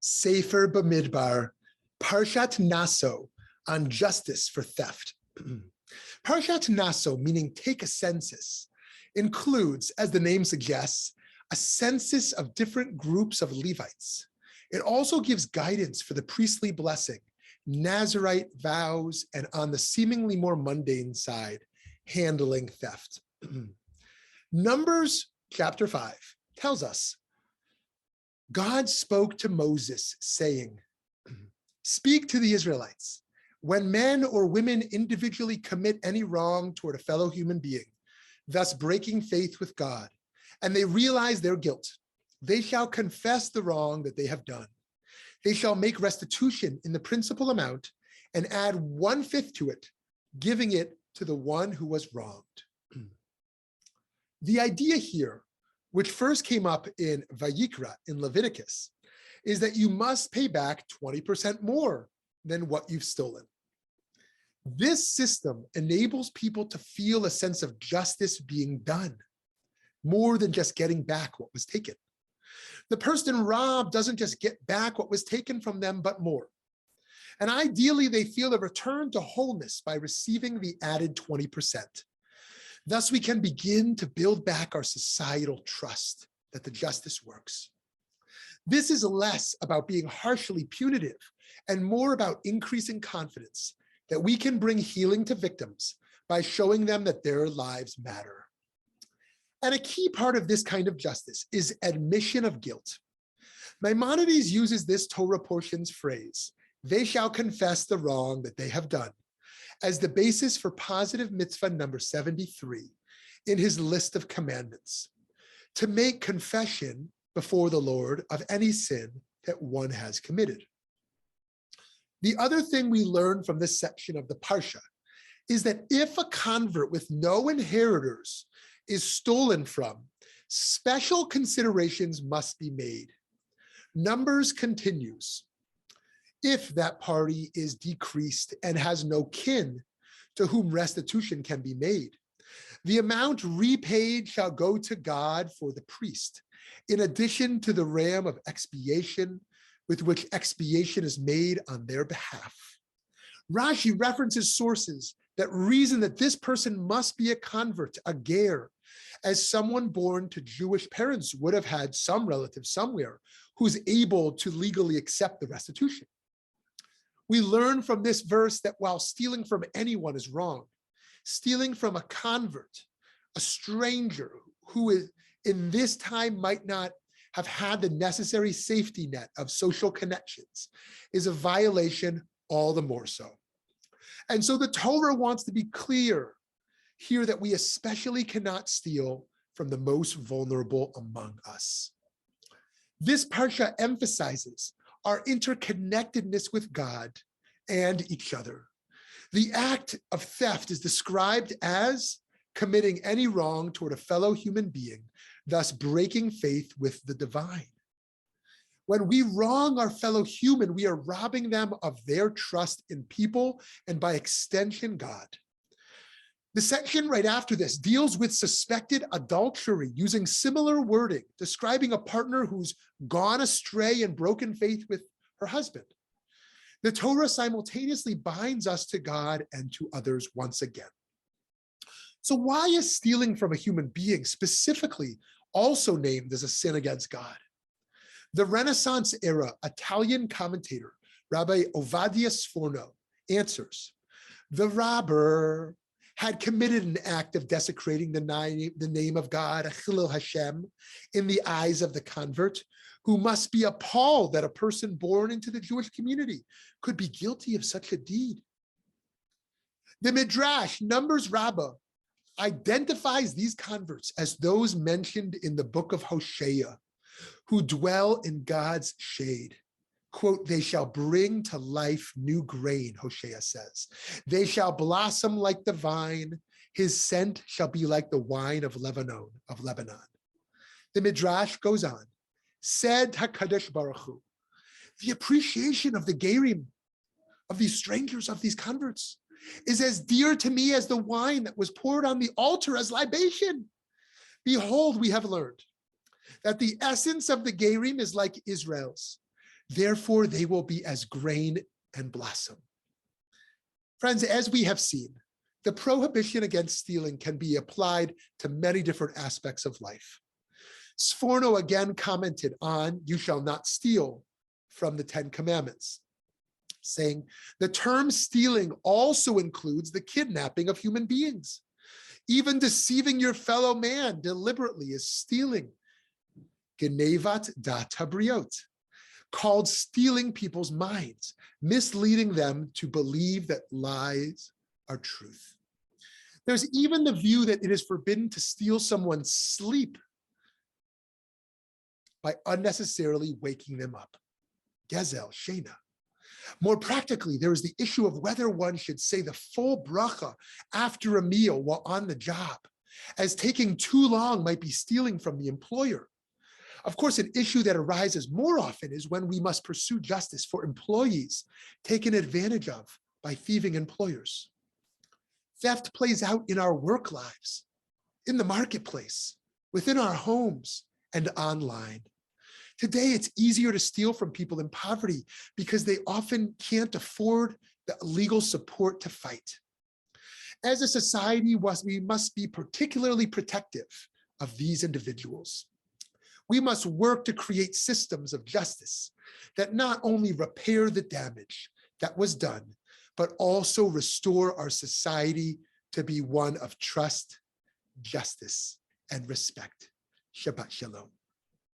Sefer Bamidbar, Parshat Nasso, on justice for theft. Parshat Nasso, meaning take a census, includes, as the name suggests, a census of different groups of Levites. It also gives guidance for the priestly blessing, Nazirite vows, and on the seemingly more mundane side, handling theft. Numbers chapter 5 tells us, God spoke to Moses saying, speak to the Israelites. When men or women individually commit any wrong toward a fellow human being, thus breaking faith with God, and they realize their guilt, they shall confess the wrong that they have done. They shall make restitution in the principal amount and add 1/5 to it, giving it to the one who was wronged. The idea here, which first came up in Vayikra in Leviticus, is that you must pay back 20% more than what you've stolen. This system enables people to feel a sense of justice being done, more than just getting back what was taken. The person robbed doesn't just get back what was taken from them, but more. And ideally, they feel a return to wholeness by receiving the added 20%. Thus, we can begin to build back our societal trust that the justice works. This is less about being harshly punitive and more about increasing confidence that we can bring healing to victims by showing them that their lives matter. And a key part of this kind of justice is admission of guilt. Maimonides uses this Torah portion's phrase, they shall confess the wrong that they have done, as the basis for positive mitzvah number 73 in his list of commandments, to make confession before the Lord of any sin that one has committed. The other thing we learn from this section of the Parsha is that if a convert with no inheritors is stolen from, special considerations must be made. Numbers continues. If that party is decreased and has no kin to whom restitution can be made, the amount repaid shall go to God for the priest, in addition to the ram of expiation with which expiation is made on their behalf. Rashi references sources that reason that this person must be a convert, a ger, as someone born to Jewish parents would have had some relative somewhere who's able to legally accept the restitution. We learn from this verse that while stealing from anyone is wrong, stealing from a convert, a stranger who is in this time might not have had the necessary safety net of social connections, is a violation all the more so. And so the Torah wants to be clear here that we especially cannot steal from the most vulnerable among us. This Parsha emphasizes our interconnectedness with God and each other. The act of theft is described as committing any wrong toward a fellow human being, thus breaking faith with the divine. When we wrong our fellow human, we are robbing them of their trust in people and by extension, God. The section right after this deals with suspected adultery using similar wording, describing a partner who's gone astray and broken faith with her husband. The Torah simultaneously binds us to God and to others once again. So why is stealing from a human being specifically also named as a sin against God? The Renaissance era Italian commentator, Rabbi Ovadia Sforno, answers, the robber had committed an act of desecrating the name of God, Chilul Hashem, in the eyes of the convert, who must be appalled that a person born into the Jewish community could be guilty of such a deed. The Midrash, Numbers Rabbah, identifies these converts as those mentioned in the book of Hosea, who dwell in God's shade. Quote, they shall bring to life new grain, Hosea says. They shall blossom like the vine. His scent shall be like the wine of Lebanon. The Midrash goes on, said HaKadosh Baruch Hu, the appreciation of the gerim, of these strangers, of these converts, is as dear to me as the wine that was poured on the altar as libation. Behold, we have learned that the essence of the gerim is like Israel's. Therefore, they will be as grain and blossom. Friends, as we have seen, the prohibition against stealing can be applied to many different aspects of life. Sforno again commented on, "You shall not steal," from the 10 Commandments, saying, the term stealing also includes the kidnapping of human beings. Even deceiving your fellow man deliberately is stealing. Genevat dat habriot, called stealing people's minds, misleading them to believe that lies are truth. There's even the view that it is forbidden to steal someone's sleep by unnecessarily waking them up. Gezel, Shena. More practically, there is the issue of whether one should say the full bracha after a meal while on the job, as taking too long might be stealing from the employer. Of course, an issue that arises more often is when we must pursue justice for employees taken advantage of by thieving employers. Theft plays out in our work lives, in the marketplace, within our homes, and online. Today, it's easier to steal from people in poverty because they often can't afford the legal support to fight. As a society, we must be particularly protective of these individuals. We must work to create systems of justice that not only repair the damage that was done, but also restore our society to be one of trust, justice, and respect. Shabbat Shalom.